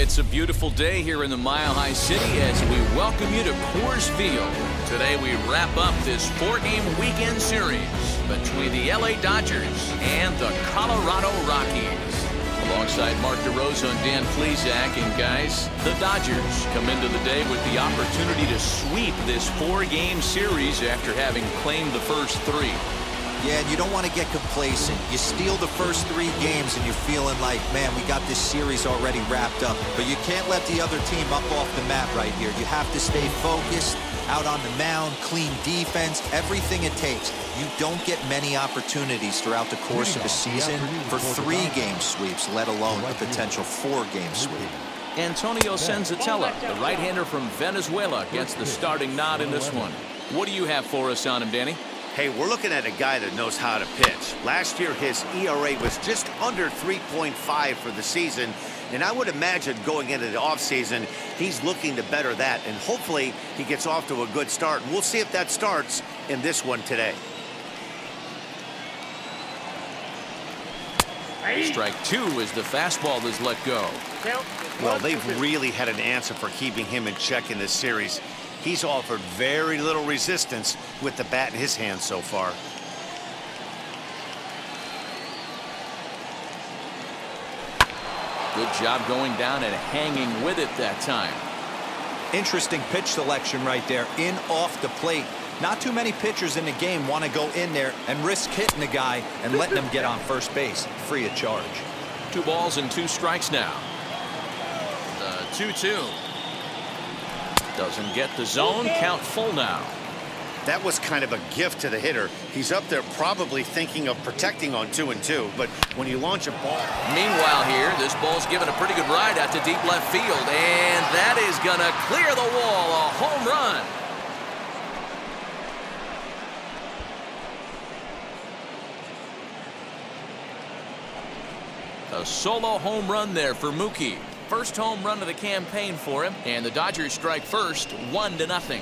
It's a beautiful day here in the Mile High City as we welcome you to Coors Field. Today we wrap up this 4-game weekend series between the LA Dodgers and the Colorado Rockies. Alongside Mark DeRosa and Dan Plesac, and guys, the Dodgers come into the day with the opportunity to sweep this 4-game series after having claimed the first 3. Yeah, and you don't want to get complacent. You steal the first 3 games and you're feeling like, man, we got this series already wrapped up. But you can't let the other team up off the mat right here. You have to stay focused, out on the mound, clean defense, everything it takes. You don't get many opportunities throughout the course of a season for 3-game sweeps, let alone a potential 4-game sweep. Antonio Senzatella, the right-hander from Venezuela, gets the starting nod in this one. What do you have for us on him, Danny? Hey, we're looking at a guy that knows how to pitch. Last year, his ERA was just under 3.5 for the season. And I would imagine going into the offseason, he's looking to better that. And hopefully, he gets off to a good start. And we'll see if that starts in this one today. Strike 2 as the fastball is let go. Well, they've really had an answer for keeping him in check in this series. He's offered very little resistance with the bat in his hand so far. Good job going down and hanging with it that time. Interesting pitch selection right there, in off the plate. Not too many pitchers in the game want to go in there and risk hitting the guy and letting him get on first base free of charge. 2 balls and 2 strikes now. The 2-2. Doesn't get the zone. Count full now. That was kind of a gift to the hitter. He's up there probably thinking of protecting on 2-2, but when you launch a ball. Meanwhile here, this ball's given a pretty good ride out to deep left field, and that is going to clear the wall. A home run. A solo home run there for Mookie. First home run of the campaign for him, and the Dodgers strike first, 1-0.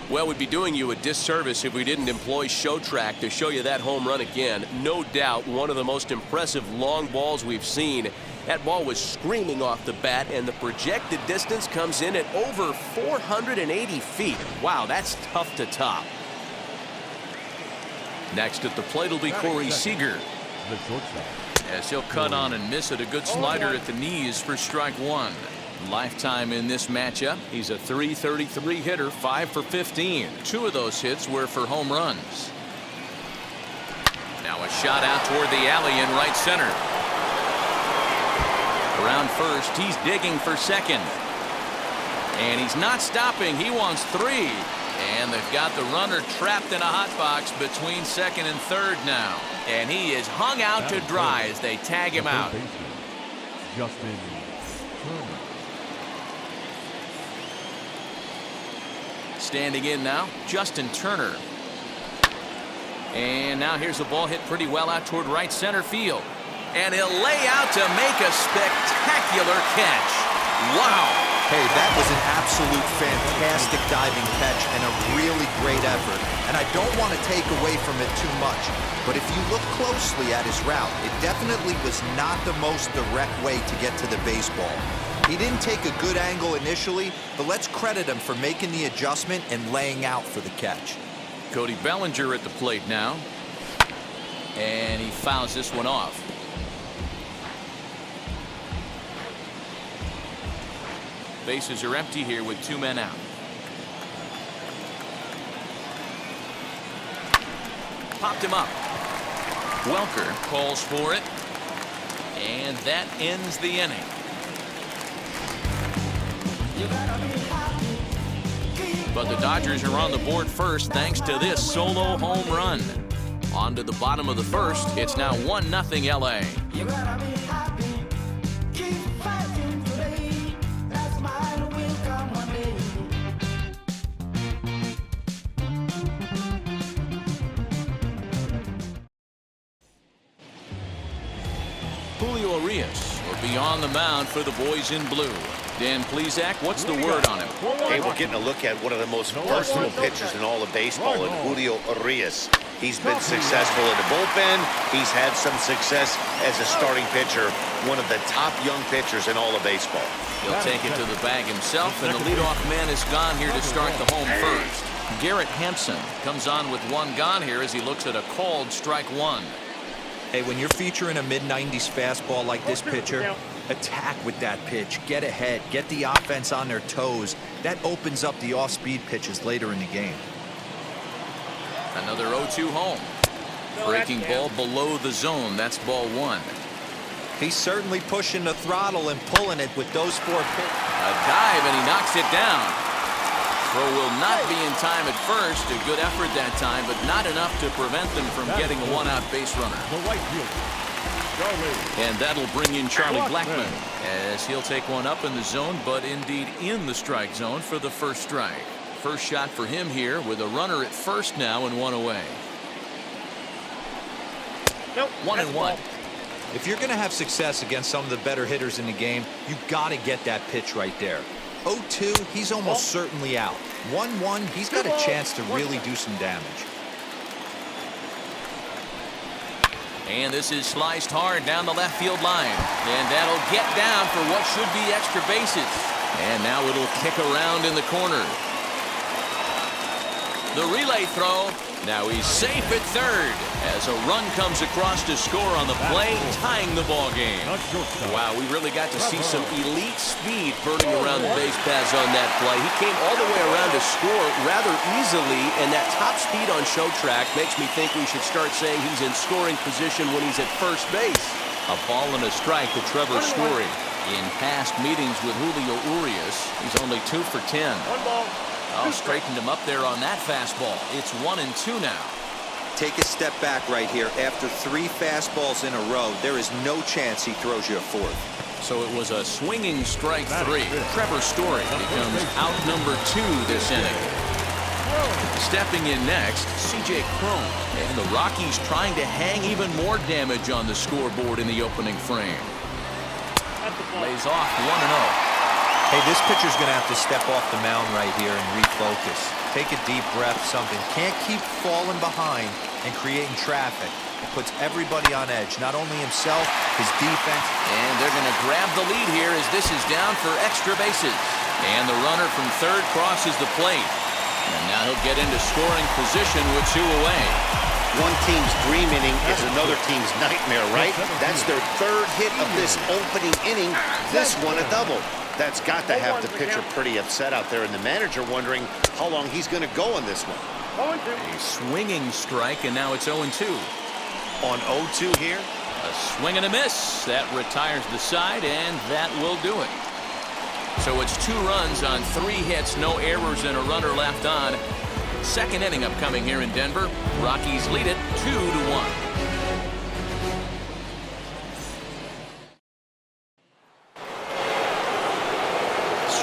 Well, we'd be doing you a disservice if we didn't employ Show Track to show you that home run again. No doubt one of the most impressive long balls we've seen. That ball was screaming off the bat, and the projected distance comes in at over 480 feet. Wow, that's tough to top. Next at the plate will be Corey Seager, as he'll cut on and miss it. A good slider at the knees for strike 1. Lifetime in this matchup, he's a .333 hitter, 5 for 15. 2 of those hits were for home runs. Now a shot out toward the alley in right center. Around first, he's digging for second. And he's not stopping. He wants 3. And they've got the runner trapped in a hot box between second and third now. And he is hung out to dry as they tag him out. Standing in now, Justin Turner. And now here's the ball hit pretty well out toward right center field. And he'll lay out to make a spectacular catch. Wow. Hey, that was an absolute fantastic diving catch and a really great effort. And I don't want to take away from it too much, but if you look closely at his route, it definitely was not the most direct way to get to the baseball. He didn't take a good angle initially, but let's credit him for making the adjustment and laying out for the catch. Cody Bellinger at the plate now. And he fouls this one off. Bases are empty here with 2 men out. Popped him up. Welker calls for it. And that ends the inning. But the Dodgers are on the board first thanks to this solo home run. On to the bottom of the first. It's now 1-0 LA. Julio Urias will be on the mound for the boys in blue. Dan Plesac, what's the word on him? Hey, we're getting a look at one of the most versatile pitchers in all of baseball, in Julio Urias. He's been successful in the bullpen. He's had some success as a starting pitcher, one of the top young pitchers in all of baseball. He'll take it to the bag himself, and the leadoff man is gone here to start the home first. Garrett Hampson comes on with one gone here as he looks at a called strike one. Hey, when you're featuring a mid-90s fastball like this pitcher, attack with that pitch. Get ahead. Get the offense on their toes. That opens up the off-speed pitches later in the game. Another 0-2 home. Breaking ball below the zone. That's ball one. He's certainly pushing the throttle and pulling it with those four pitches. A dive, and he knocks it down. Throw will not be in time at first. A good effort that time, but not enough to prevent them from getting a one-out base runner. And that'll bring in Charlie Blackmon as he'll take one up in the zone, but indeed in the strike zone for the first strike. First shot for him here with a runner at first now and one away. 1-1. If you're going to have success against some of the better hitters in the game, you got to get that pitch right there. 0-2, he's almost certainly out. 1-1, he's got a chance to really do some damage. And this is sliced hard down the left field line. And that'll get down for what should be extra bases. And now it'll kick around in the corner. The relay throw. Now he's safe at third as a run comes across to score on the play, tying the ball game. Wow, we really got to see some elite speed burning around the base paths on that play. He came all the way around to score rather easily, and that top speed on show track makes me think we should start saying he's in scoring position when he's at first base. A ball and a strike to Trevor Story. In past meetings with Julio Urias, he's only 2 for 10. Oh, straightened him up there on that fastball. It's 1-2 now. Take a step back right here. After 3 fastballs in a row, there is no chance he throws you a fourth. So it was a swinging strike 3. Trevor Story becomes out number 2 this inning. Stepping in next, C.J. Cron. And the Rockies trying to hang even more damage on the scoreboard in the opening frame. Lays off 1-0. Hey, this pitcher's going to have to step off the mound right here and refocus. Take a deep breath, something. Can't keep falling behind and creating traffic. It puts everybody on edge, not only himself, his defense. And they're going to grab the lead here as this is down for extra bases. And the runner from third crosses the plate. And now he'll get into scoring position with 2 away. One team's dream inning is another team's nightmare, right? That's their 3rd hit of this opening inning. This one a double. That's got to have the pitcher pretty upset out there, and the manager wondering how long he's going to go on this one. A swinging strike, and now it's 0-2. On 0-2 here. A swing and a miss. That retires the side, and that will do it. So it's 2 runs on 3 hits, no errors, and a runner left on. Second inning upcoming here in Denver. Rockies lead it 2-1.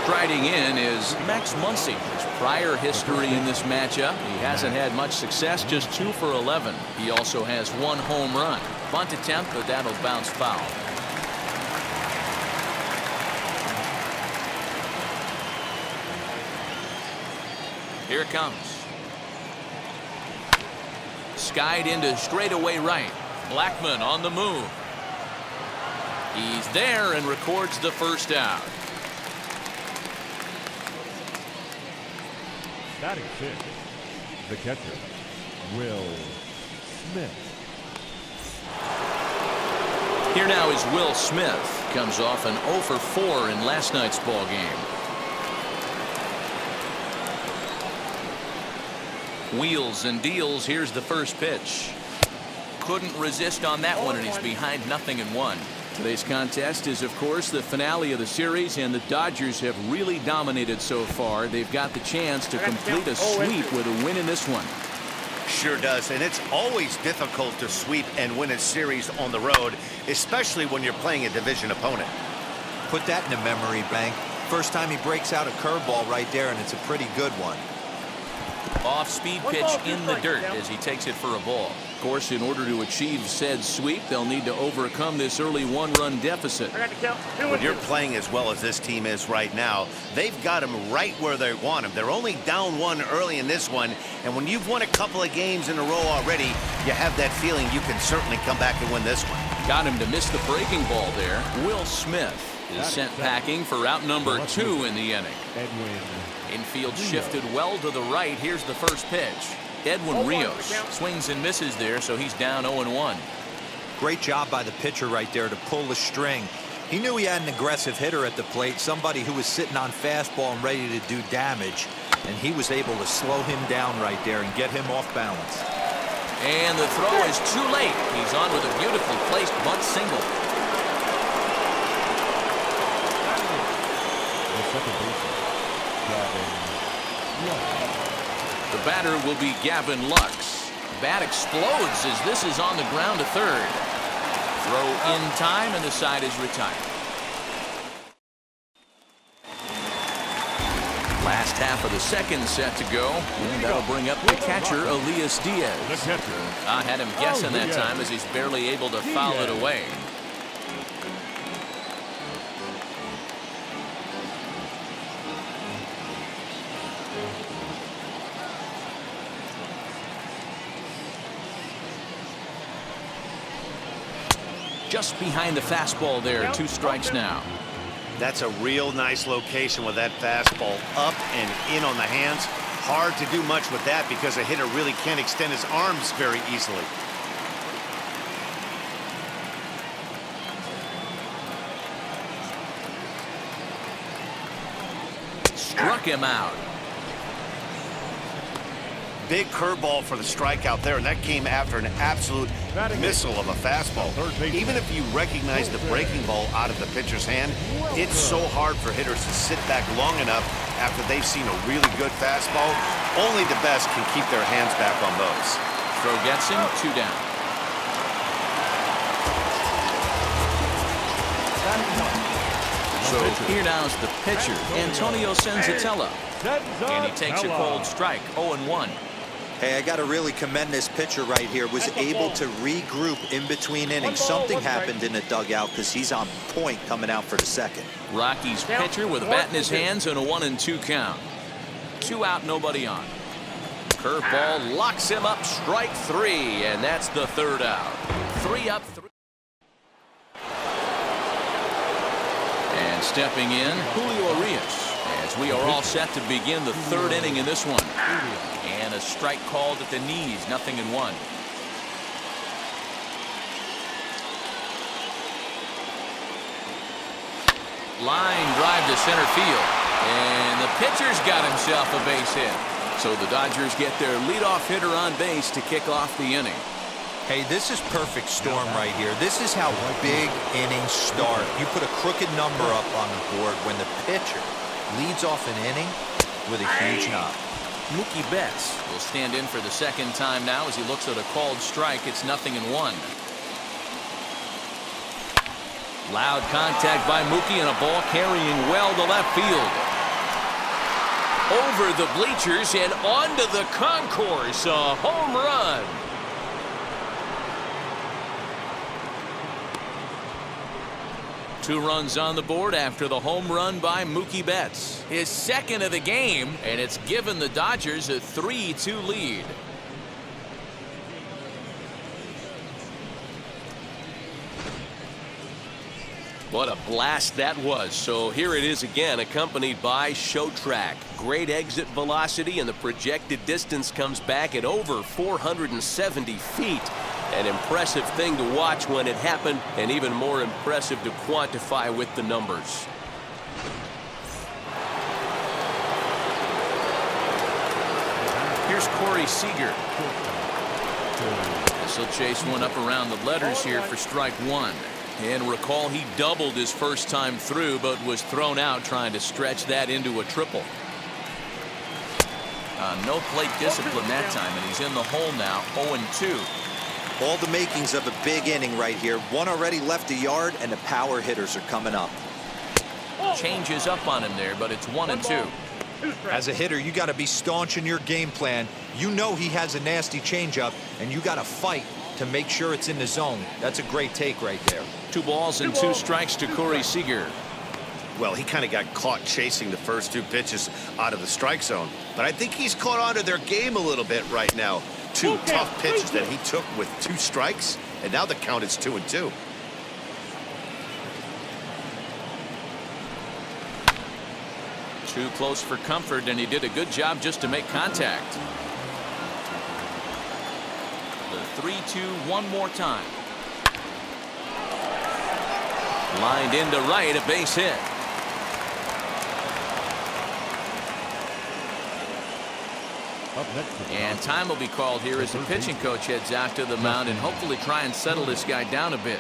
Striding in is Max Muncy. His prior history in this matchup, he hasn't had much success, just 2 for 11. He also has 1 home run. Bunt attempt, but that'll bounce foul. Here it comes. Skied into straightaway right. Blackmon on the move. He's there and records the first out. Batting 6, the catcher, Will Smith. Here now is Will Smith. Comes off an 0 for 4 in last night's ball game. Wheels and deals. Here's the first pitch. Couldn't resist on that one, and he's behind 0-1. Today's contest is, of course, the finale of the series, and the Dodgers have really dominated so far. They've got the chance to complete a sweep with a win in this one. Sure does, and it's always difficult to sweep and win a series on the road, especially when you're playing a division opponent. Put that in a memory bank. First time he breaks out a curveball right there, and it's a pretty good one. Off-speed pitch in the dirt as he takes it for a ball. Of course, in order to achieve said sweep, they'll need to overcome this early one-run deficit. When you're playing as well as this team is right now, they've got them right where they want them. They're only down one early in this one, and when you've won a couple of games in a row already, you have that feeling you can certainly come back and win this one. Got him to miss the breaking ball there. Will Smith is sent packing for out number 2 in the inning. Infield shifted well to the right. Here's the first pitch. Edwin Rios swings and misses there, so he's down 0-1. Great job by the pitcher right there to pull the string. He knew he had an aggressive hitter at the plate, somebody who was sitting on fastball and ready to do damage, and he was able to slow him down right there and get him off balance. And the throw is too late. He's on with a beautifully placed bunt single. The batter will be Gavin Lux. Bat explodes as this is on the ground to third. Throw in time, and the side is retired. Last half of the second set to go, and that'll bring up the catcher, Elias Diaz. I had him guessing that time as he's barely able to foul it away. Just behind the fastball there, 2 strikes now. That's a real nice location with that fastball up and in on the hands. Hard to do much with that because a hitter really can't extend his arms very easily. Struck him out. Big curveball for the strikeout there, and that came after an absolute missile of a fastball. Even if you recognize the breaking ball out of the pitcher's hand, it's so hard for hitters to sit back long enough after they've seen a really good fastball. Only the best can keep their hands back on those. Throw gets him, 2 down. So here now is the pitcher, Antonio Senzatella. And he takes a cold strike, 0-1. Hey, I got to really commend this pitcher right here. Was able to regroup in between innings. Something happened in the dugout because he's on point coming out for the second. Rockies pitcher with a bat in his hands and a 1-2 count. 2 out, nobody on. Curveball locks him up, strike 3, and that's the 3rd out. 3 up, 3. And stepping in, Julio Urias, as we are all set to begin the 3rd inning in this one. And a strike called at the knees, 0-1. Line drive to center field. And the pitcher's got himself a base hit. So the Dodgers get their leadoff hitter on base to kick off the inning. Hey, this is perfect storm right here. This is how big innings start. You put a crooked number up on the board when the pitcher leads off an inning with a huge knock. Mookie Betts will stand in for the 2nd time now as he looks at a called strike. It's 0-1. Loud contact by Mookie and a ball carrying well to left field. Over the bleachers and onto the concourse. A home run. Two runs on the board after the home run by Mookie Betts. His 2nd of the game, and it's given the Dodgers a 3-2 lead. What a blast that was. So here it is again, accompanied by Show Track. Great exit velocity, and the projected distance comes back at over 470 feet. An impressive thing to watch when it happened, and even more impressive to quantify with the numbers. Here's Corey Seager. This will chase one up around the letters here for strike 1. And recall, he doubled his first time through, but was thrown out trying to stretch that into a triple. No plate discipline that time, and he's in the hole now, 0-2. All the makings of a big inning right here. One already left the yard, and the power hitters are coming up. Changes up on him there, but it's 1-2. As a hitter, you got to be staunch in your game plan. You know he has a nasty changeup, and you got to fight to make sure it's in the zone. That's a great take right there. 2 balls and 2 strikes to Corey Seager. Well, he kind of got caught chasing the first 2 pitches out of the strike zone. But I think he's caught on to their game a little bit right now. 2 tough pitches that he took with 2 strikes, and now the count is 2-2. Too close for comfort, and he did a good job just to make contact. The 3-2 one more time. Lined into right, a base hit. Up next, And time will be called here as the pitching coach heads out to the mound and hopefully try and settle this guy down a bit.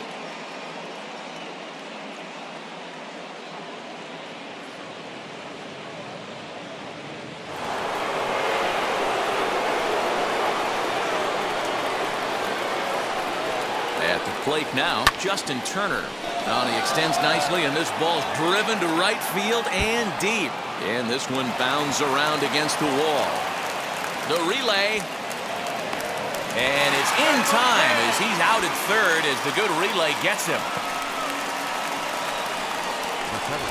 At the plate now, Justin Turner. Oh, he extends nicely, and this ball's driven to right field and deep. And this one bounds around against the wall. The relay. And it's in time as he's out at third as the good relay gets him.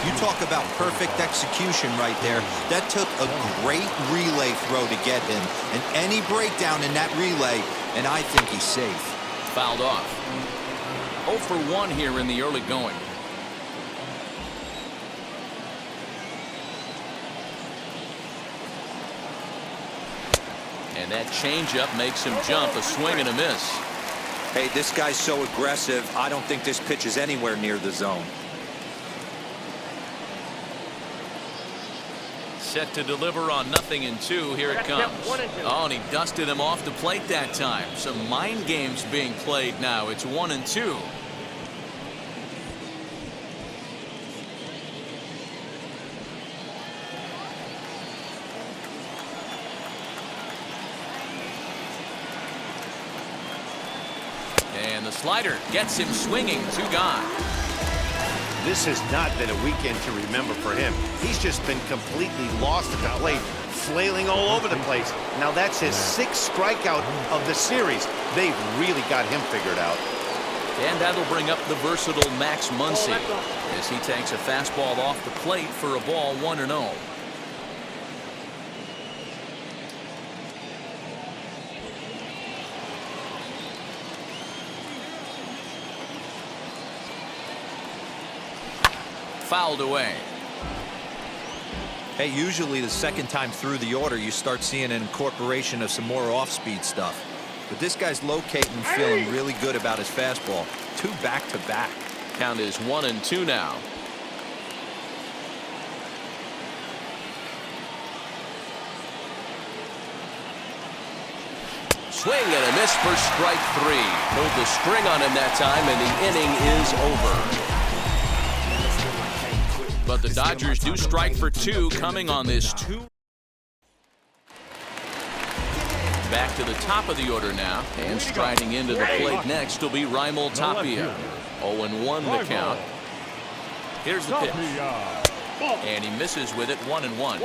You talk about perfect execution right there. That took a great relay throw to get him. And any breakdown in that relay, and I think he's safe. Fouled off. 0 for 1 here in the early going. And that changeup makes him jump. A swing and a miss. Hey, this guy's so aggressive. I don't think this pitch is anywhere near the zone. Set to deliver on 0-2. Here it comes. Oh, and he dusted him off the plate that time. Some mind games being played now. It's 1-2. And the slider gets him swinging. 2 gone. This has not been a weekend to remember for him. He's just been completely lost at the plate, flailing all over the place. Now that's his 6th strikeout of the series. They've really got him figured out. And that'll bring up the versatile Max Muncy as he takes a fastball off the plate for a ball 1-0. Fouled away. Hey, usually the second time through the order, you start seeing an incorporation of some more off-speed stuff. But this guy's locating and feeling really good about his fastball. 2 back-to-back. Count is 1-2 now. Swing and a miss for strike 3. Pulled the string on him that time, and the inning is over. But the Dodgers do strike for 2 coming on this 2. Back to the top of the order now, and striding into the plate next will be Raimel Tapia. 0-1 the count. Here's the pitch. And he misses with it. 1-1.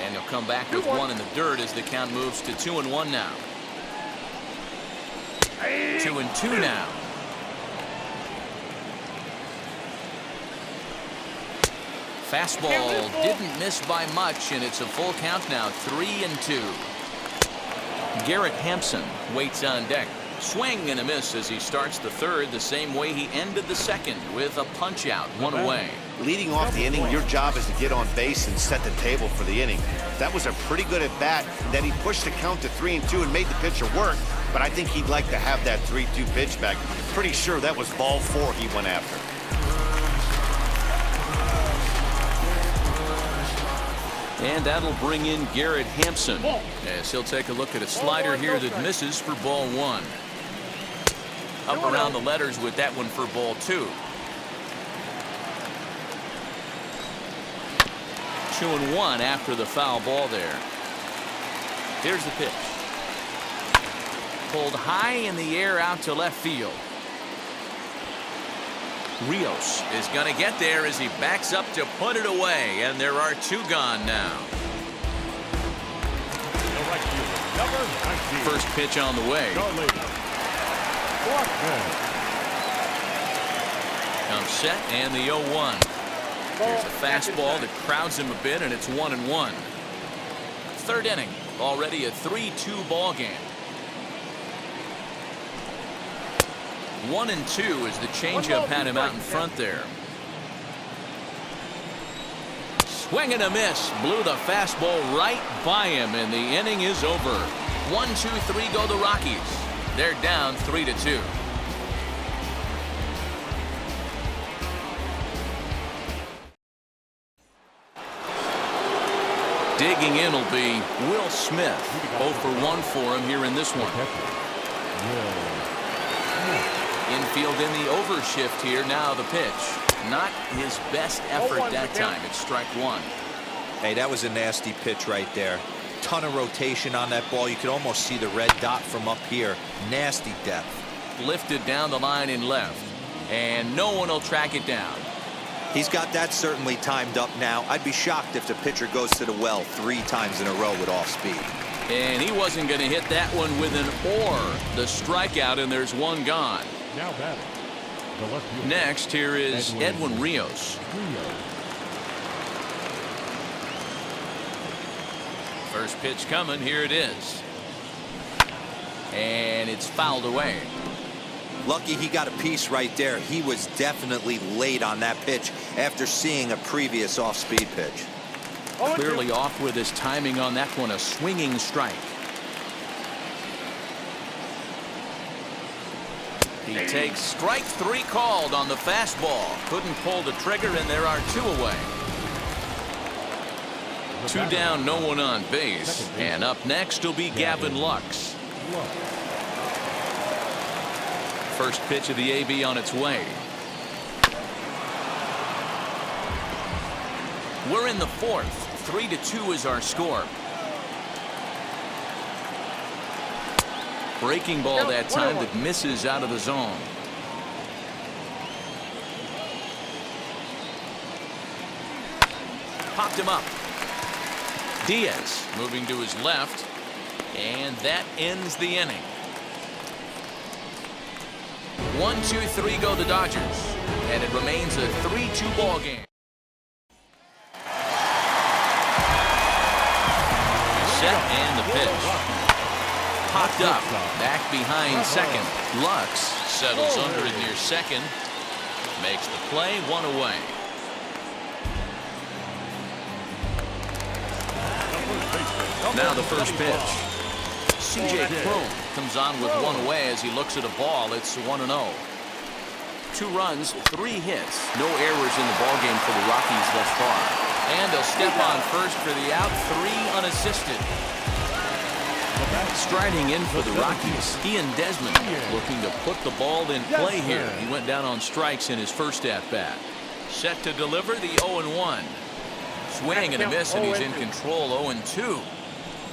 And he'll come back with 1 in the dirt as the count moves to 2-1 now. 2-2 now. Fastball didn't miss by much, and it's a full count now. 3-2. Garrett Hampson waits on deck. Swing and a miss as he starts the third the same way he ended the second, with a punch out, 1 away. Leading off the inning, your job is to get on base and set the table for the inning. That was a pretty good at bat. Then he pushed the count to 3-2 and made the pitcher work. But I think he'd like to have that 3-2 pitch back. Pretty sure that was ball 4 he went after. And that'll bring in Garrett Hampson as he'll take a look at a slider here that misses for ball 1. Up around the letters with that one for ball 2. 2-1 after the foul ball there. Here's the pitch. Pulled high in the air out to left field. Rios is going to get there as he backs up to put it away, and there are 2 gone now. First pitch on the way. Comes set and the 0-1. Here's a fastball that crowds him a bit, and it's 1-1. Third inning, already a 3-2 ball game. 1-2 as the changeup had him out in front there. Swing and a miss. Blew the fastball right by him, and the inning is over. 1-2-3 go the Rockies. They're down 3-2. Digging in will be Will Smith. 0 for 1 for him here in this one. Infield in the overshift here. Now the pitch. Not his best effort that time. It's strike 1. Hey, that was a nasty pitch right there. Ton of rotation on that ball. You could almost see the red dot from up here. Nasty depth. Lifted down the line in left. And no one will track it down. He's got that certainly timed up now. I'd be shocked if the pitcher goes to the well 3 times in a row with off speed. And he wasn't going to hit that one with an or. The strikeout, and there's 1 gone. Now batting. The left fielder. Next, here is Edwin Rios. First pitch coming. Here it is. And it's fouled away. Lucky he got a piece right there. He was definitely late on that pitch after seeing a previous off-speed pitch. Clearly off with his timing on that one. A swinging strike. He takes strike 3 called on the fastball. Couldn't pull the trigger, and there are 2 away. 2 down, no one on base. And up next will be Gavin Lux. First pitch of the AB on its way. We're in the 4th. 3-2 is our score. Breaking ball that time that misses out of the zone. Popped him up. Diaz moving to his left, and that ends the inning. 1-2-3 go the Dodgers, and it remains a 3-2 ball game. Set and the pitch. Popped up, back behind second. Lux settles under it near second. Makes the play, 1 away. Now the first pitch. C.J. Cron comes on with 1 away as he looks at a ball. It's 1-0. 2 runs, 3 hits. No errors in the ballgame for the Rockies thus far. And a step on first for the out, 3 unassisted. Striding in for the Rockies, Ian Desmond looking to put the ball in play here. He went down on strikes in his first at-bat. Set to deliver the 0-1. Swing and a miss, and he's in control. 0-2.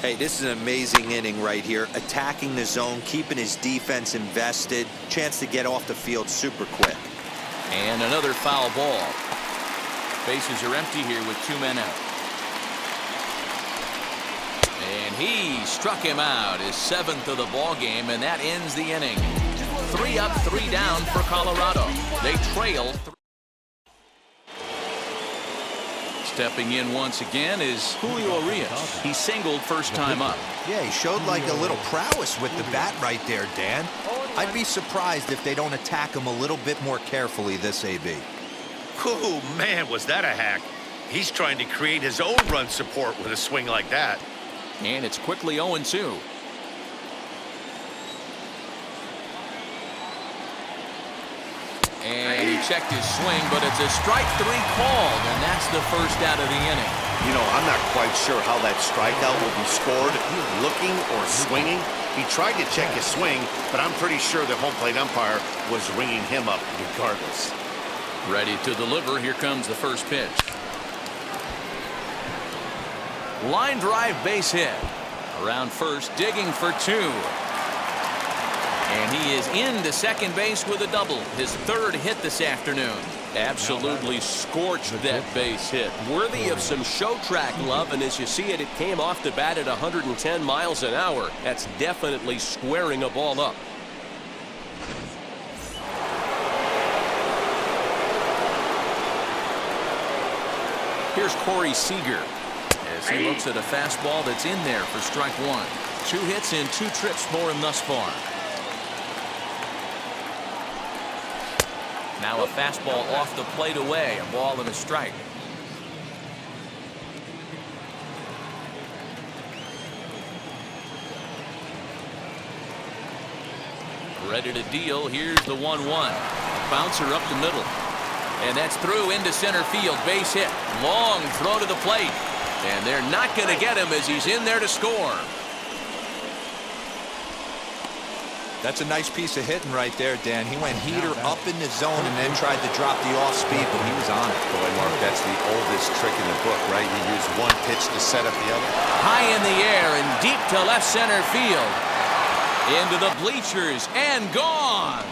Hey, this is an amazing inning right here. Attacking the zone, keeping his defense invested. Chance to get off the field super quick. And another foul ball. Bases are empty here with 2 men out. And he struck him out, his 7th of the ball game, and that ends the inning. 3 up, 3 down for Colorado. They trail. Stepping in once again is Julio Urias. He singled first time up. Yeah, he showed like a little prowess with the bat right there, Dan. I'd be surprised if they don't attack him a little bit more carefully this AB. Oh, man, was that a hack. He's trying to create his own run support with a swing like that. And it's quickly 0-2. And he checked his swing, but it's a strike 3 called, and that's the first out of the inning. You know, I'm not quite sure how that strikeout will be scored, looking or swinging. He tried to check his swing, but I'm pretty sure the home plate umpire was ringing him up regardless. Ready to deliver. Here comes the first pitch. Line drive base hit. Around first, digging for 2. And he is into second base with a double. His 3rd hit this afternoon. Absolutely scorched that base hit. Worthy of some show track love, and as you see it, it came off the bat at 110 miles an hour. That's definitely squaring a ball up. Here's Corey Seager as he looks at a fastball that's in there for strike 1. 2 hits in 2 trips for him thus far. Now a fastball off the plate away, a ball and a strike. Ready to deal. Here's the 1-1. Bouncer up the middle. And that's through into center field. Base hit. Long throw to the plate. And they're not going to get him as he's in there to score. That's a nice piece of hitting right there, Dan. He went heater up in the zone and then tried to drop the off speed, but he was on it. Boy, Mark, that's the oldest trick in the book, right? You use one pitch to set up the other. High in the air and deep to left center field. Into the bleachers and gone.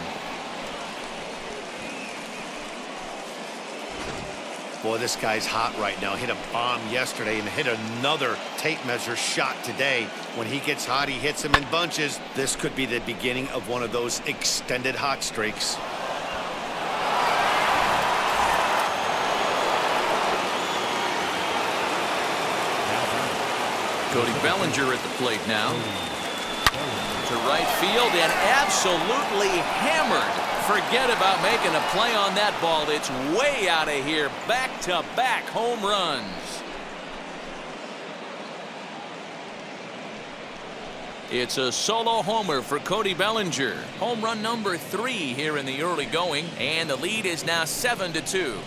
Boy, this guy's hot right now. Hit a bomb yesterday and hit another tape measure shot today. When he gets hot, he hits them in bunches. This could be the beginning of one of those extended hot streaks. Cody Bellinger at the plate now. To right field and absolutely hammered. Forget about making a play on that ball. It's way out of here. Back-to-back home runs. It's a solo homer for Cody Bellinger. Home run number 3 here in the early going, and the lead is now 7-2.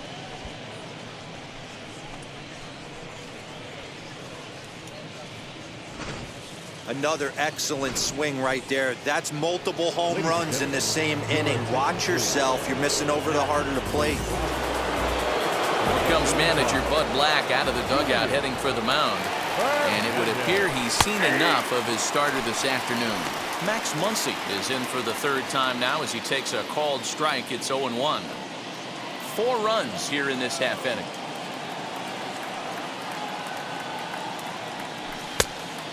Another excellent swing right there. That's multiple home runs in the same inning. Watch yourself. You're missing over the heart of the plate. Here comes manager Bud Black out of the dugout heading for the mound. And it would appear he's seen enough of his starter this afternoon. Max Muncy is in for the 3rd time now as he takes a called strike. It's 0-1. 4 runs here in this half inning.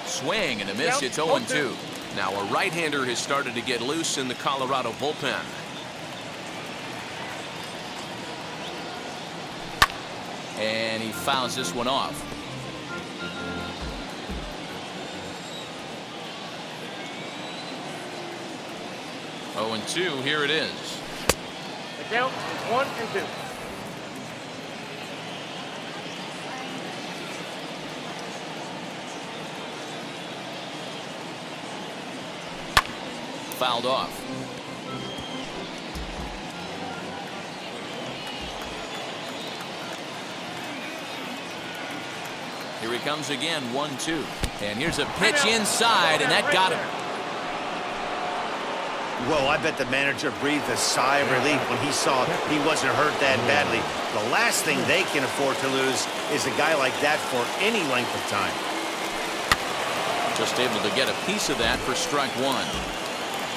Swing and a miss. It's 0-2. Now a right-hander has started to get loose in the Colorado bullpen. And he fouls this one off. 0-2. Here it is. The count is 1-2. Fouled off. Here he comes again, 1-2. And here's a pitch inside, and that got him. Well, I bet the manager breathed a sigh of relief when he saw he wasn't hurt that badly. The last thing they can afford to lose is a guy like that for any length of time. Just able to get a piece of that for strike 1.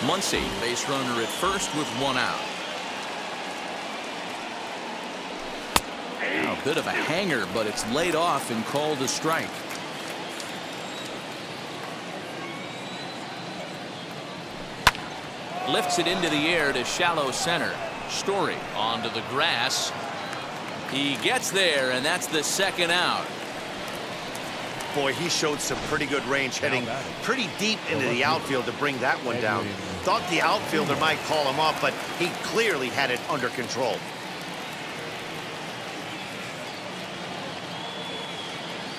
Muncy, base runner at first with 1 out. Now a bit of a hanger, but it's laid off and called a strike. Lifts it into the air to shallow center. Story onto the grass. He gets there, and that's the 2nd out. Boy, he showed some pretty good range, heading pretty deep into the outfield to bring that one down. Thought the outfielder might call him up, but he clearly had it under control.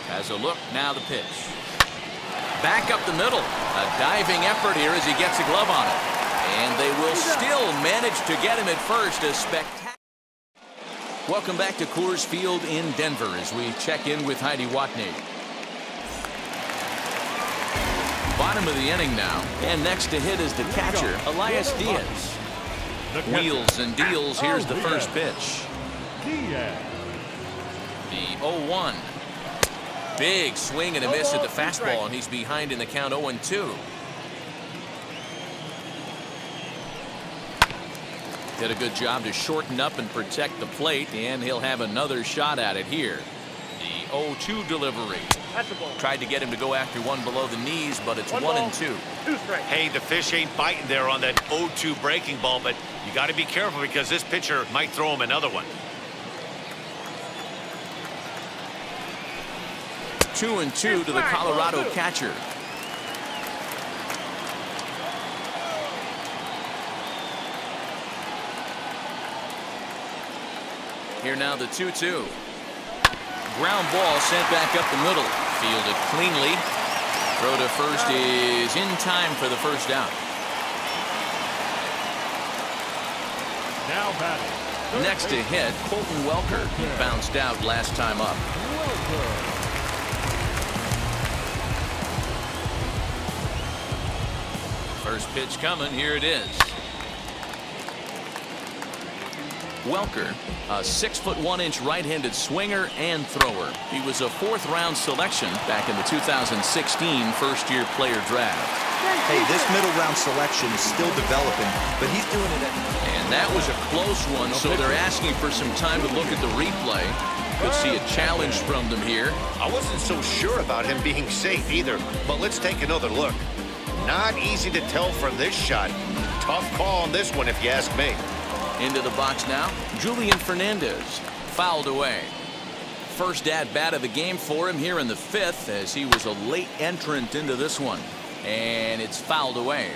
Has a look, now the pitch. Back up the middle. A diving effort here as he gets a glove on it. And they will still manage to get him at first. A spectacular. Welcome back to Coors Field in Denver as we check in with Heidi Watney. Bottom of the inning now, and next to hit is the catcher, Elias Diaz. Wheels and deals. Here's the first pitch. The 0-1. Big swing and a miss at the fastball, and he's behind in the count 0-2. Did a good job to shorten up and protect the plate, and he'll have another shot at it here. The 0-2 delivery. Tried to get him to go after one below the knees, but it's 1-2. Hey, the fish ain't biting there on that 0-2 breaking ball, but you got to be careful because this pitcher might throw him another one. 2-2 to the Colorado catcher. Here now the 2-2. Ground ball sent back up the middle. Fielded cleanly. Throw to first is in time for the first out. Now batting. Next to hit, Colton Welker. He bounced out last time up. First pitch coming. Here it is. Welker, a 6'1" right-handed swinger and thrower. He was a 4th-round selection back in the 2016 first-year player draft. Hey, this middle-round selection is still developing, but he's doing it. And that was a close one, so they're asking for some time to look at the replay. Could see a challenge from them here. I wasn't so sure about him being safe either, but let's take another look. Not easy to tell from this shot. Tough call on this one, if you ask me. Into the box now, Julian Fernandez. Fouled away. First at-bat of the game for him here in the 5th, as he was a late entrant into this one. And it's fouled away.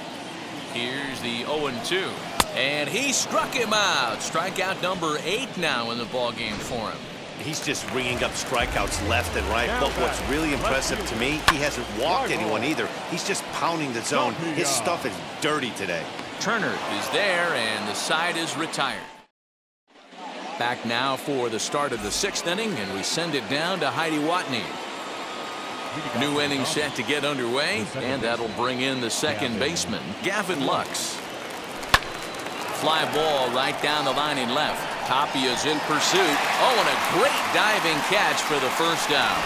Here's the 0-2. And he struck him out. Strikeout number 8 now in the ballgame for him. He's just ringing up strikeouts left and right. But what's really impressive to me, he hasn't walked anyone either. He's just pounding the zone. His stuff is dirty today. Turner is there, and the side is retired. Back now for the start of the 6th inning, and we send it down to Heidi Watney. New inning set to get underway, and that'll bring in the second baseman, Gavin Lux. Fly ball right down the line in left. Tapia's in pursuit. Oh, and a great diving catch for the first down.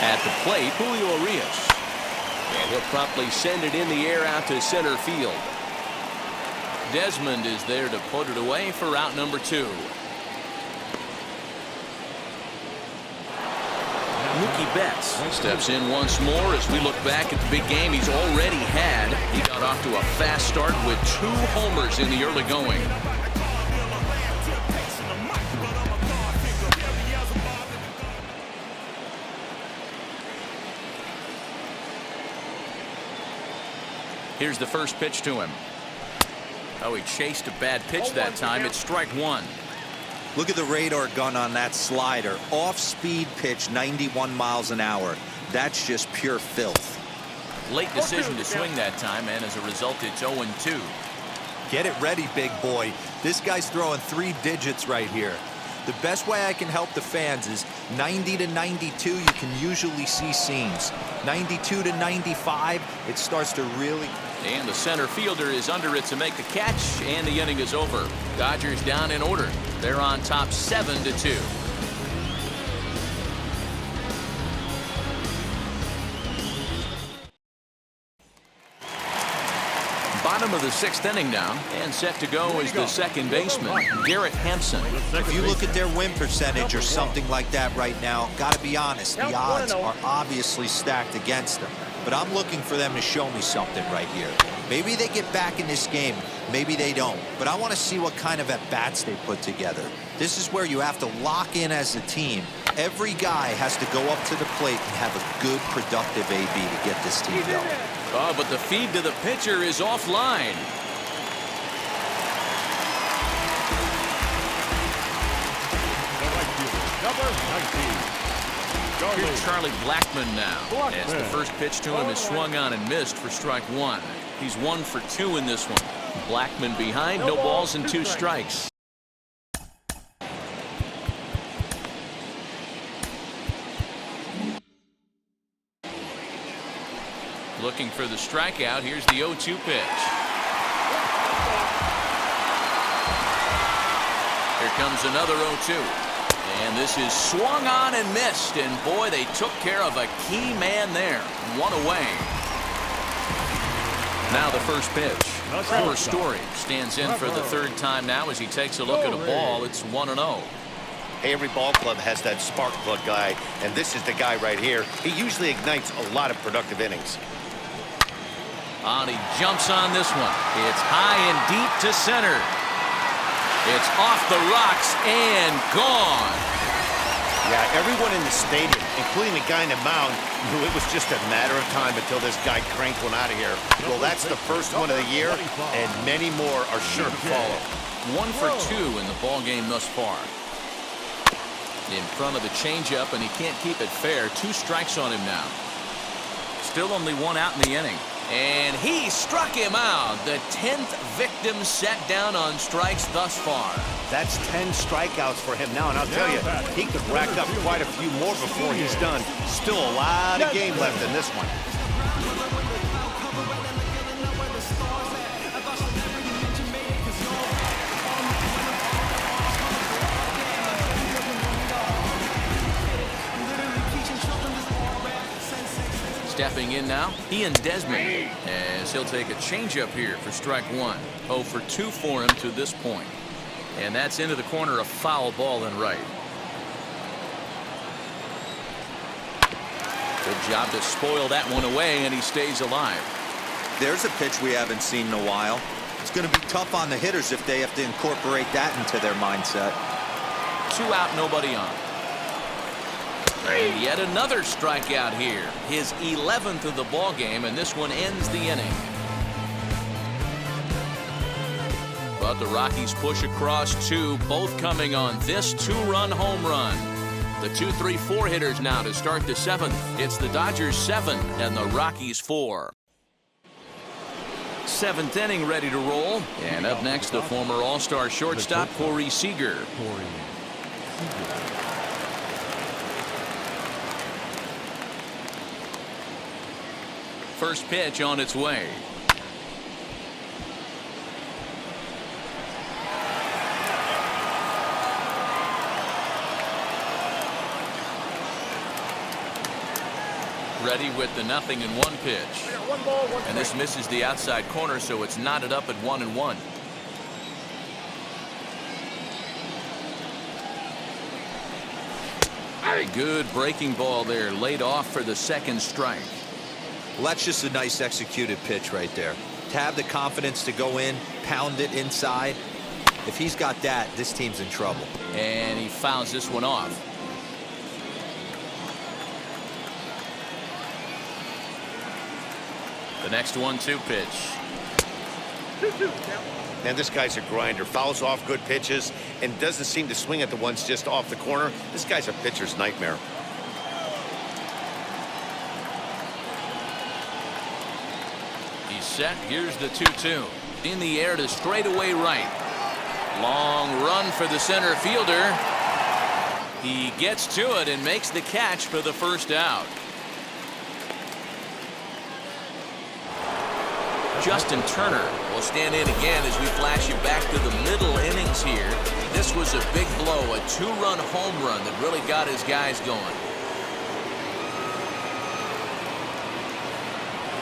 At the plate, Julio Urias. And he'll promptly send it in the air out to center field. Desmond is there to put it away for out number 2. Mookie Betts steps in once more as we look back at the big game he's already had. He got off to a fast start with 2 homers in the early going. Here's the first pitch to him. Oh, he chased a bad pitch that time. It's strike 1. Look at the radar gun on that slider. Off-speed pitch, 91 miles an hour. That's just pure filth. Late decision to swing that time, and as a result, it's 0-2. Get it ready, big boy. This guy's throwing 3 digits right here. The best way I can help the fans is 90 to 92, you can usually see seams. 92 to 95, it starts to really... And the center fielder is under it to make the catch, and the inning is over. Dodgers down in order. They're on top 7-2. Bottom of the 6th inning now, and set to go is the second baseman, Garrett Hampson. If you look at their win percentage or something like that right now, got to be honest, the odds are obviously stacked against them. But I'm looking for them to show me something right here. Maybe they get back in this game, maybe they don't. But I want to see what kind of at-bats they put together. This is where you have to lock in as a team. Every guy has to go up to the plate and have a good, productive AB to get this team going. Oh, but the feed to the pitcher is offline. Number 19. Here's Charlie Blackmon now, as the first pitch to him is swung on and missed for strike 1. He's 1 for 2 in this one. Blackmon behind, no balls and 2 strikes. Looking for the strikeout. Here's the 0-2 pitch. comes another 0-2. And this is swung on and missed. And boy, they took care of a key man there. One away. Now the first pitch. For Story stands in for the third time now as he takes a look at a ball. It's 1-0. Hey, every ball club has that spark plug guy, and this is the guy right here. He usually ignites a lot of productive innings. And he jumps on this one. It's high and deep to center. It's off the rocks and gone. Yeah, everyone in the stadium, including the guy in the mound, knew it was just a matter of time until this guy cranked one out of here. Well, that's the first one of the year, and many more are sure to follow. 1 for 2 in the ball game thus far. In front of the changeup, and he can't keep it fair. 2 strikes on him now. Still only 1 out in the inning. And he struck him out. The 10th victim set down on strikes thus far. That's 10 strikeouts for him now, and I'll tell you, he could rack up quite a few more before he's done. Still a lot of game left in this one. Stepping in now, Ian Desmond, as he'll take a changeup here for strike 1. 0 for 2 for him to this point. And that's into the corner, a foul ball and right. Good job to spoil that one away, and he stays alive. There's a pitch we haven't seen in a while. It's going to be tough on the hitters if they have to incorporate that into their mindset. 2 out, nobody on. And yet another strikeout here. His 11th of the ball game, and this one ends the inning. But the Rockies push across 2, both coming on this 2-run home run. The 2, 3, 4 hitters now to start the 7th. It's the Dodgers 7 and the Rockies 4. 7th inning ready to roll. And up next, the former All-Star shortstop, Corey Seager. First pitch on its way. Ready with the 0-1 pitch. And this misses the outside corner, so it's knotted up at 1-1. A good breaking ball there, laid off for the second strike. Well, that's just a nice executed pitch right there. To have the confidence to go in, pound it inside. If he's got that, this team's in trouble. And he fouls this one off. The next 1-2 pitch. And this guy's a grinder. Fouls off good pitches and doesn't seem to swing at the ones just off the corner. This guy's a pitcher's nightmare. He's set. Here's the 2-2. In the air to straightaway right. Long run for the center fielder. He gets to it and makes the catch for the first out. Justin Turner will stand in again as we flash you back to the middle innings here. This was a big blow, a 2-run home run that really got his guys going.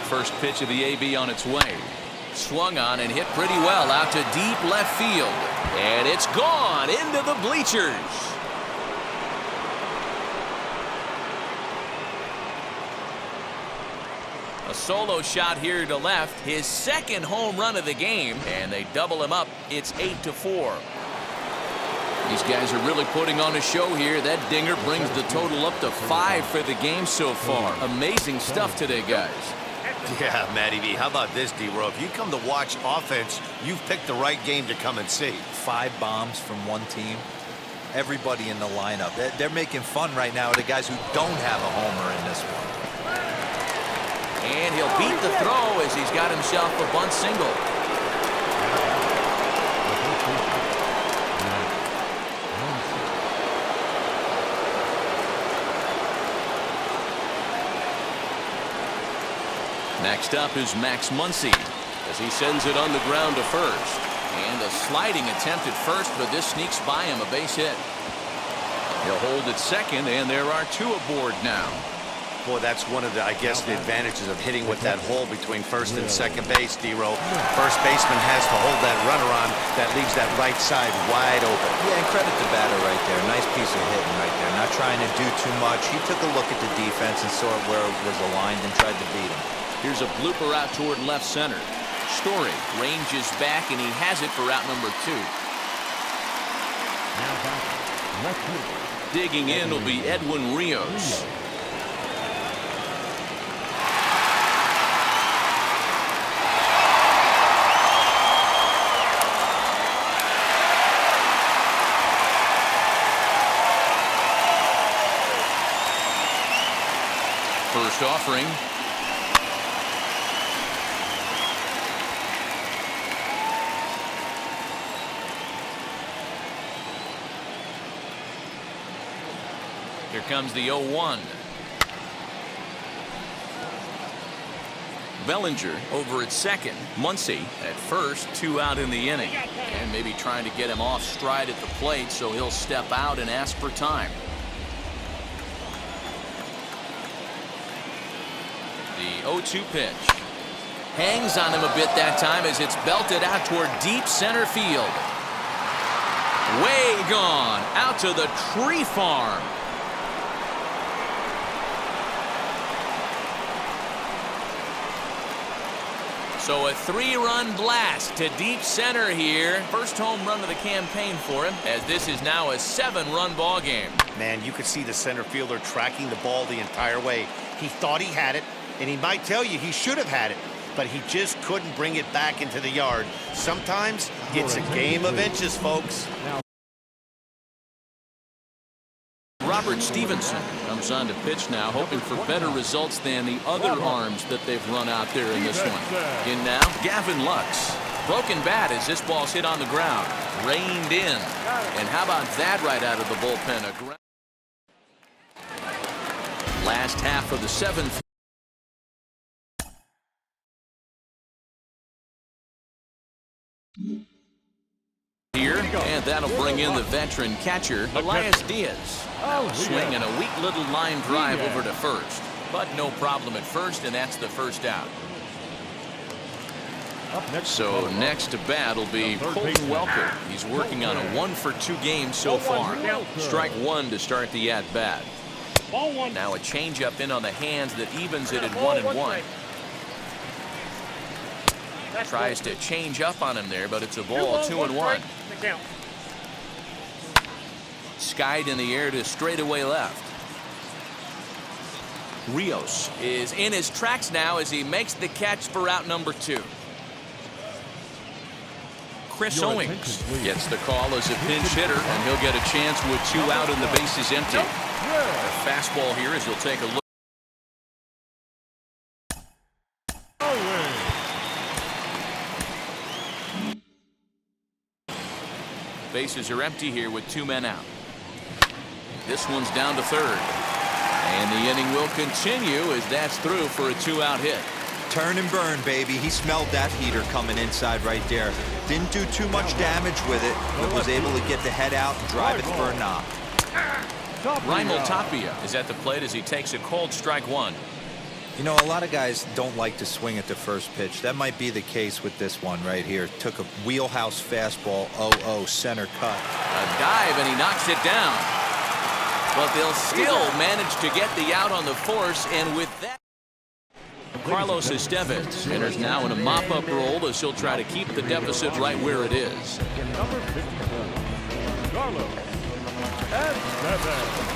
First pitch of the AB on its way. Swung on and hit pretty well out to deep left field. And it's gone into the bleachers. A solo shot here to left, his second home run of the game, and they double him up. It's 8-4. These guys are really putting on a show here. That dinger brings the total up to 5 for the game so far. Amazing stuff today, guys. Yeah, Matty V, how about this, D-Row? If you come to watch offense, you've picked the right game to come and see. 5 bombs from one team. Everybody in the lineup. They're making fun right now of the guys who don't have a homer in this one. And he'll beat the throw as he's got himself a bunt single. Next up is Max Muncy as he sends it on the ground to first. And a sliding attempt at first, but this sneaks by him, a base hit. He'll hold at second, and there are two aboard now. Boy, that's one of the, I guess, the advantages of hitting with that hole between first and second base, D-Row. First baseman has to hold that runner on that leaves that right side wide open. Yeah, and credit the batter right there. Nice piece of hitting right there. Not trying to do too much. He took a look at the defense and saw where it was aligned and tried to beat him. Here's a blooper out toward left center. Story ranges back, and he has it for out number 2. Digging in will be Edwin Rios. First offering. Here comes the 0-1. Bellinger over at second. Muncy at first, 2 out in the inning. And maybe trying to get him off stride at the plate, so he'll step out and ask for time. The 0-2 pitch. Hangs on him a bit that time as it's belted out toward deep center field. Way gone, out to the tree farm. So a 3-run blast to deep center here. First home run of the campaign for him, as this is now a 7-run ball game. Man, you could see the center fielder tracking the ball the entire way. He thought he had it, and he might tell you he should have had it, but he just couldn't bring it back into the yard. Sometimes it's a game of inches, folks. Robert Stevenson comes on to pitch now, hoping for better results than the other arms that they've run out there in this one. In now, Gavin Lux. Broken bat as this ball's hit on the ground. Reined in. And how about that right out of the bullpen? Last half of the 7th. Here, and that'll bring in the veteran catcher, Elias Diaz. Swing and a weak little line drive over to first, but no problem at first, and that's the first out. So next to bat will be Colton Welker. He's working on a 1-for-2 game so far. Strike 1 to start the at bat. Now a changeup in on the hands that evens it at 1-1. Tries to change up on him there, but it's a ball, 2-1. Skied in the air to straightaway left. Rios is in his tracks now as he makes the catch for out number 2. Chris Owings gets the call as a pinch hitter, and he'll get a chance with 2 out and the bases empty. A fastball here as he'll take a look. Bases are empty here with 2 men out. This one's down to third. And the inning will continue as that's through for a 2-out hit. Turn and burn, baby. He smelled that heater coming inside right there. Didn't do too much damage with it, but was able to get the head out and drive it for a knock. Raimel Tapia is at the plate as he takes a cold strike 1. You know, a lot of guys don't like to swing at the first pitch. That might be the case with this one right here. Took a wheelhouse fastball, 0-0, center cut. A dive, and he knocks it down. But they'll still manage to get the out on the force, and with that, Carlos Estevez enters now in a mop-up role as he'll try to keep the deficit right where it is. Number 54, Carlos Estevez.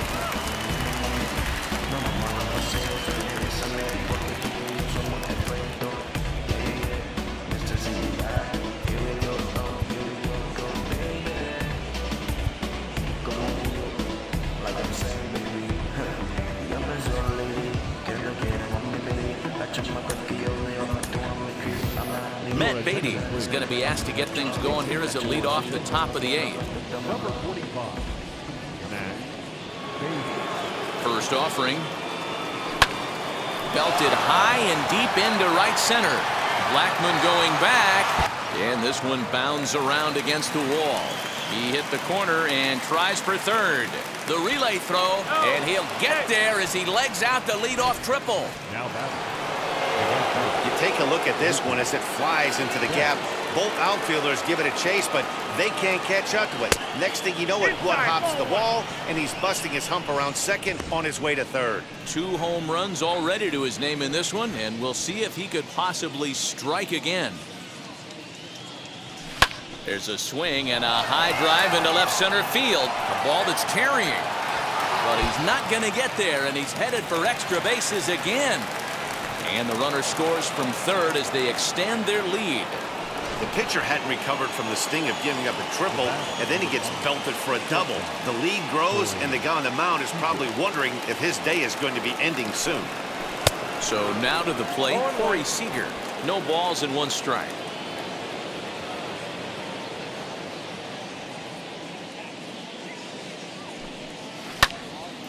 Matt Beatty is going to be asked to get things going here as a lead off the top of the 8th. Number 45, Matt Beatty. First offering. Belted high and deep into right center. Blackmon going back. And this one bounds around against the wall. He hit the corner and tries for third. The relay throw, and he'll get there as he legs out the leadoff triple. Now batting. You take a look at this one as it flies into the gap. Both outfielders give it a chase, but they can't catch up to it. Next thing you know, it one hops the ball, and he's busting his hump around second on his way to third. 2 home runs already to his name in this one, and we'll see if he could possibly strike again. There's a swing and a high drive into left center field. A ball that's carrying. But he's not going to get there, and he's headed for extra bases again. And the runner scores from third as they extend their lead. The pitcher hadn't recovered from the sting of giving up a triple, and then he gets belted for a double. The lead grows, and the guy on the mound is probably wondering if his day is going to be ending soon. So now to the plate, Corey Seager. No balls and 1 strike.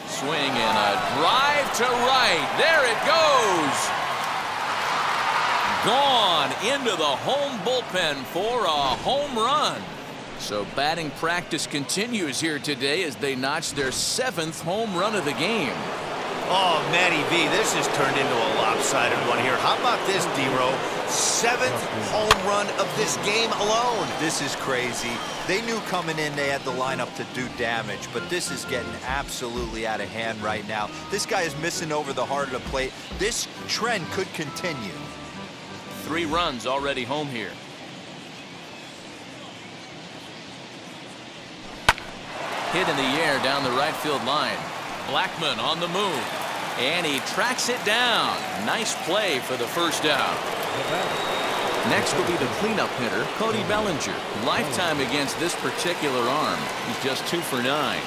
Swing and a drive to right. There it goes. Gone into the home bullpen for a home run. So batting practice continues here today as they notch their 7th home run of the game. Oh, Matty V, this has turned into a lopsided one here. How about this, D-Row? 7th home run of this game alone. This is crazy. They knew coming in they had the lineup to do damage, but this is getting absolutely out of hand right now. This guy is missing over the heart of the plate. This trend could continue. 3 runs already home here. Hit in the air down the right field line. Blackman on the move. And he tracks it down. Nice play for the first out. Next will be the cleanup hitter, Cody Bellinger. Lifetime against this particular arm. He's just 2 for 9.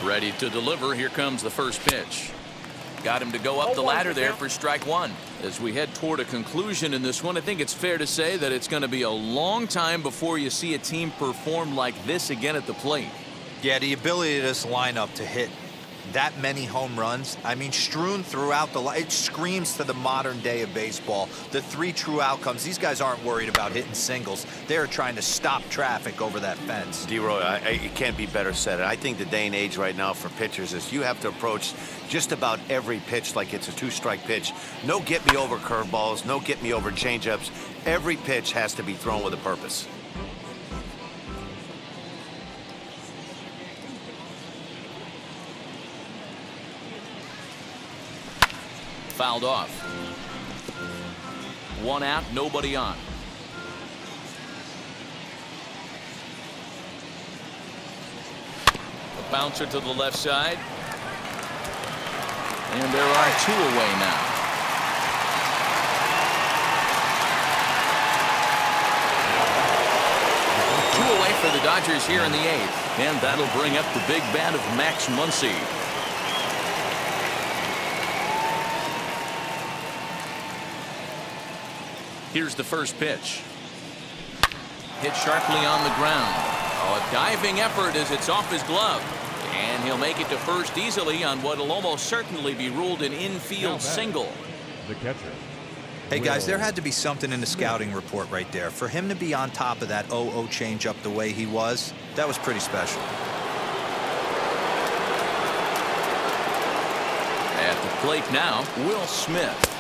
Ready to deliver. Here comes the first pitch. Got him to go up the ladder there for strike 1. As we head toward a conclusion in this one, I think it's fair to say that it's going to be a long time before you see a team perform like this again at the plate. Yeah, the ability of this lineup to hit that many home runs, I mean, strewn throughout the line, it screams to the modern day of baseball. The 3 true outcomes, these guys aren't worried about hitting singles. They're trying to stop traffic over that fence. D-Roy, it can't be better said. I think the day and age right now for pitchers is you have to approach just about every pitch like it's a 2-strike pitch. No get-me-over curveballs, no get-me-over changeups. Every pitch has to be thrown with a purpose. Fouled off. 1 out, nobody on. A bouncer to the left side. And there are 2 away now. Two away for the Dodgers here in the 8th. And that'll bring up the big bat of Max Muncy. Here's the first pitch. Hit sharply on the ground. Oh, a diving effort as it's off his glove. And he'll make it to first easily on what will almost certainly be ruled an infield single. The catcher. Hey, guys, there had to be something in the scouting report right there. For him to be on top of that 0-0 changeup the way he was, that was pretty special. At the plate now, Will Smith.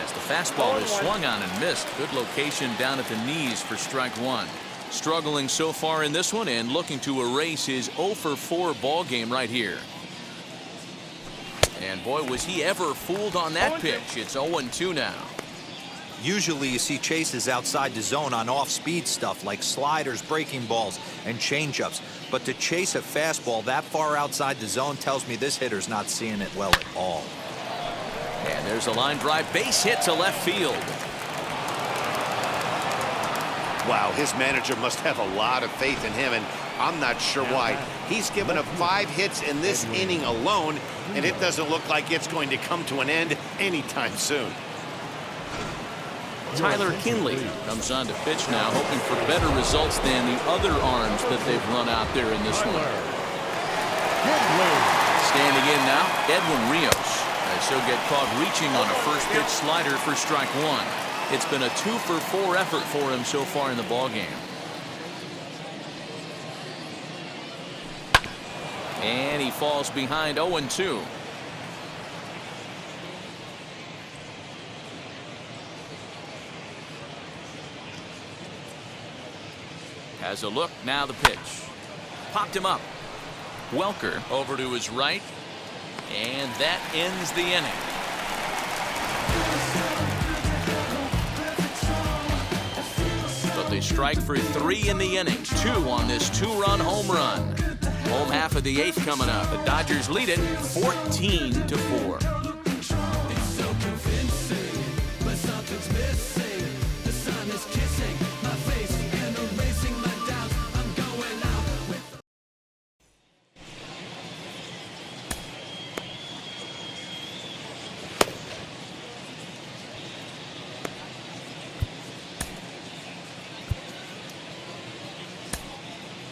As the fastball is swung on and missed. Good location down at the knees for strike 1. Struggling so far in this one and looking to erase his 0 for 4 ball game right here. And boy, was he ever fooled on that pitch. It's 0-2 now. Usually you see chases outside the zone on off-speed stuff like sliders, breaking balls, and changeups. But to chase a fastball that far outside the zone tells me this hitter's not seeing it well at all. And there's a line drive base hit to left field. Wow, his manager must have a lot of faith in him, and I'm not sure why. He's given up 5 hits in this inning alone, and it doesn't look like it's going to come to an end anytime soon. Tyler Kinley comes on to pitch now, hoping for better results than the other arms that they've run out there in this one. Standing in now, Edwin Rios. As he'll get caught reaching on a first pitch slider for strike 1. It's been a 2-for-4 effort for him so far in the ballgame. And he falls behind 0-2. Has a look, now the pitch. Popped him up. Welker over to his right. And that ends the inning. But they strike for 3 in the inning. 2 on this 2-run home run. Home half of the 8th coming up. The Dodgers lead it 14-4.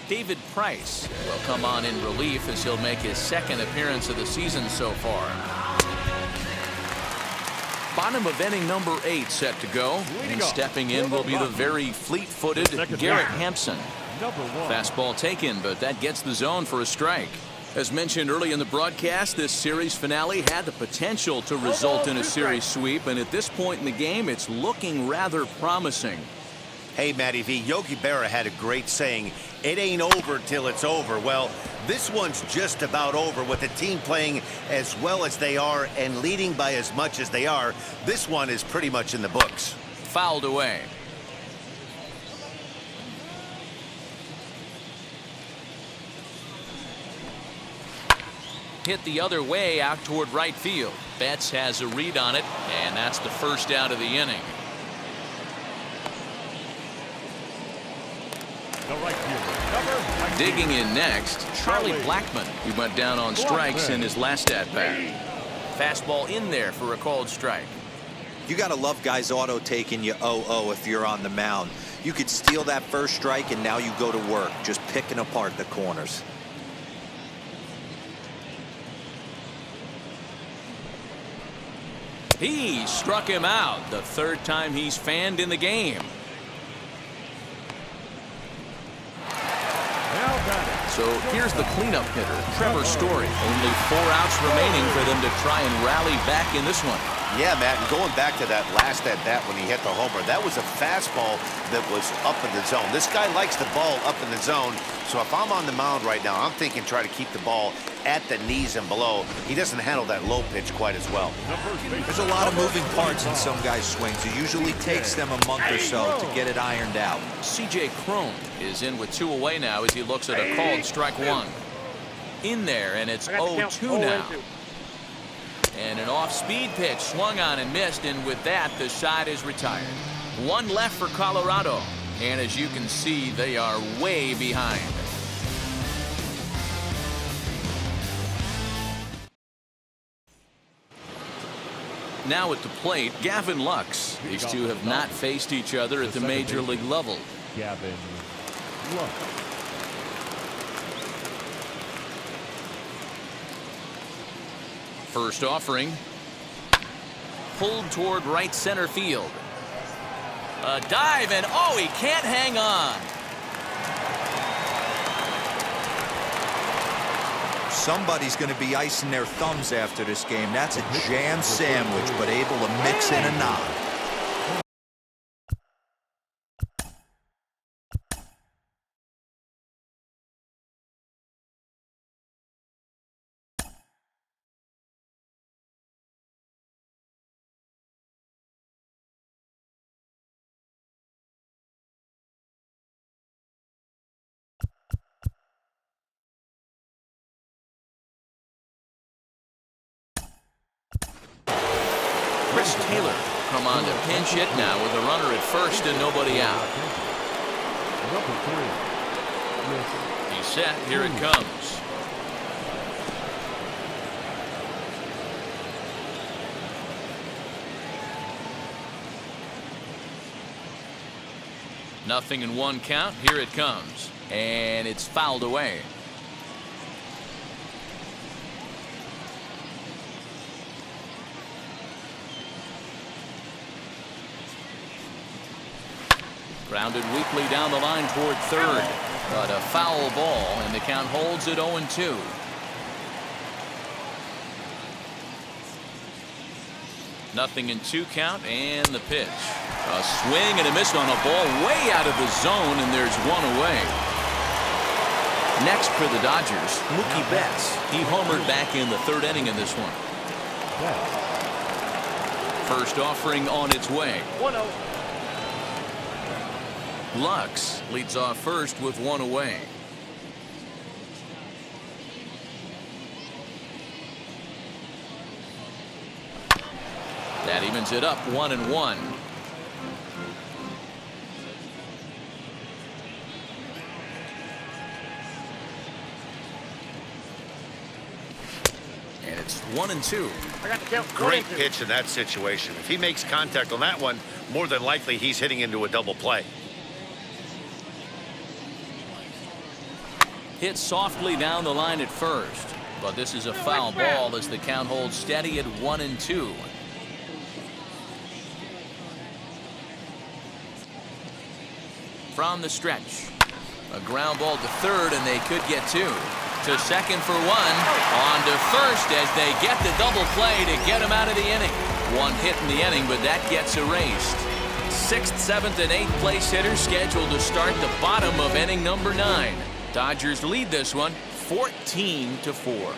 David Price will come on in relief as he'll make his 2nd appearance of the season so far. Bottom of inning number 8 set to go. And stepping in will be the very fleet-footed Garrett Hampson. Fastball taken, but that gets the zone for a strike. As mentioned early in the broadcast, this series finale had the potential to result in a series sweep, and at this point in the game, it's looking rather promising. Hey, Matty V, Yogi Berra had a great saying, it ain't over till it's over. Well, this one's just about over with the team playing as well as they are and leading by as much as they are. This one is pretty much in the books. Fouled away. Hit the other way out toward right field. Betts has a read on it, and that's the first out of the inning. Digging in next, Charlie Blackmon. He went down on strikes in his last at-bat. Fastball in there for a called strike. You got to love guys auto taking you 0-0 if you're on the mound. You could steal that first strike, and now you go to work, just picking apart the corners. He struck him out, the 3rd time he's fanned in the game. So here's the cleanup hitter, Trevor Story. Only 4 outs remaining for them to try and rally back in this one. Yeah, Matt, and going back to that last at-bat when he hit the homer, that was a fastball that was up in the zone. This guy likes the ball up in the zone, so if I'm on the mound right now, I'm thinking try to keep the ball at the knees and below. He doesn't handle that low pitch quite as well. There's a lot of moving parts in some guys' swings. It usually takes them a month or so to get it ironed out. C.J. Cron is in with 2 away now as he looks at a called strike 1. In there, and it's 0-2 now. And an off-speed pitch swung on and missed, and with that, the side is retired. 1 left for Colorado, and as you can see, they are way behind. Now at the plate, Gavin Lux. These two have not faced each other at the major league level. Gavin Lux. First offering. Pulled toward right center field. A dive, and oh, he can't hang on. Somebody's going to be icing their thumbs after this game. That's a jam sandwich, but able to mix in a nod. Chris Taylor come on to pinch hit now with a runner at first and nobody out. He's set. Here it comes. Nothing in 1 count. Here it comes. And it's fouled away. Grounded weakly down the line toward third. But a foul ball, and the count holds at 0-2. Nothing in 2 count, and the pitch. A swing and a miss on a ball way out of the zone, and there's 1 away. Next for the Dodgers, Mookie Betts. He homered back in the 3rd inning in this one. First offering on its way. 1-0. Lux leads off first with 1 away. That evens it up 1-1. And it's 1-2. I got the count. Great 1-2. pitch in that situation. If he makes contact on that one, more than likely he's hitting into a double play. Hit softly down the line at first, but this is a foul ball as the count holds steady at 1-2. From the stretch, a ground ball to third, and they could get 2. To second for 1. On to first as they get the double play to get him out of the inning. 1 hit in the inning, but that gets erased. 6th, 7th, and 8th place hitters scheduled to start the bottom of inning number 9. Dodgers lead this one 14-4.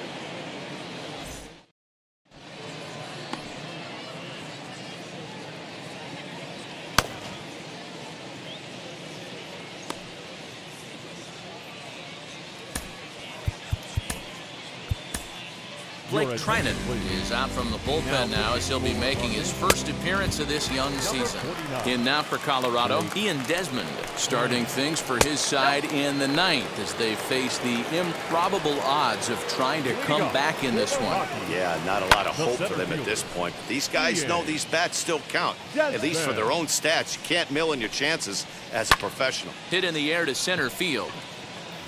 Blake Trinan is out from the bullpen now as he'll be making his first appearance of this young season. In now for Colorado, Ian Desmond starting things for his side in the 9th as they face the improbable odds of trying to come back in this one. Yeah, not a lot of hope for them at this point. These guys know these bats still count, at least for their own stats. You can't mill in your chances as a professional. Hit in the air to center field.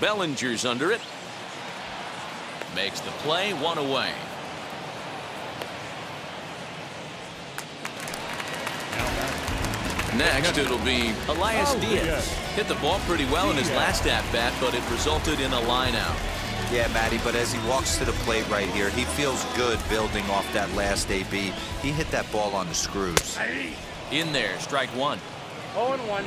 Bellinger's under it. Makes the play, 1 away. Next, it'll be Elias Diaz. Hit the ball pretty well in his last at-bat, but it resulted in a line out. Yeah, Matty, but as he walks to the plate right here, he feels good building off that last AB. He hit that ball on the screws. In there, strike 1. 0-1.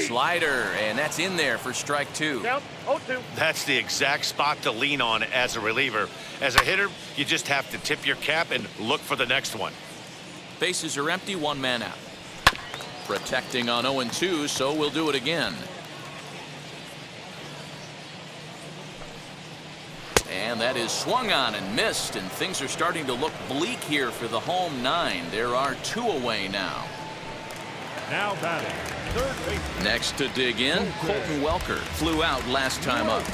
Slider, and that's in there for strike 2. Count 0-2. That's the exact spot to lean on as a reliever. As a hitter, you just have to tip your cap and look for the next one. Bases are empty, 1 man out. Protecting on 0-2, so we'll do it again. And that is swung on and missed, and things are starting to look bleak here for the home 9. There are 2 away now. Now batting, third base. Next to dig in, Colton Welker flew out last time up.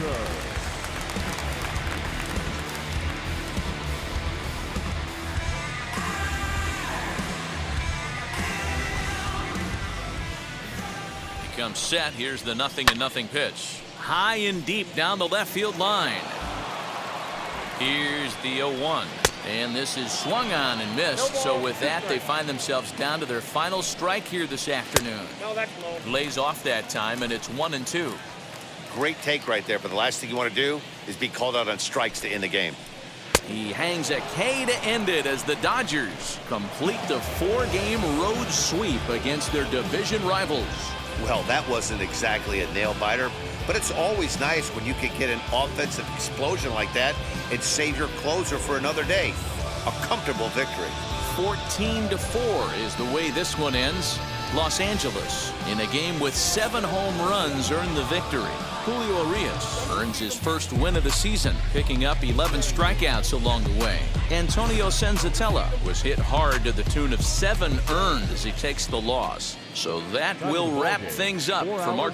He comes set. Here's the 0-0 pitch. High and deep down the left field line. Here's the 0-1. And this is swung on and missed. So with that, they find themselves down to their final strike here this afternoon. No, that's low. Lays off that time, and it's 1-2. Great take right there, but the last thing you want to do is be called out on strikes to end the game. He hangs a K to end it as the Dodgers complete the 4-game road sweep against their division rivals. Well, that wasn't exactly a nail-biter, but it's always nice when you can get an offensive explosion like that and save your closer for another day. A comfortable victory. 14-4 is the way this one ends. Los Angeles, in a game with 7 home runs, earned the victory. Julio Urias earns his first win of the season, picking up 11 strikeouts along the way. Antonio Senzatella was hit hard to the tune of 7 earned as he takes the loss. So that will wrap things up from our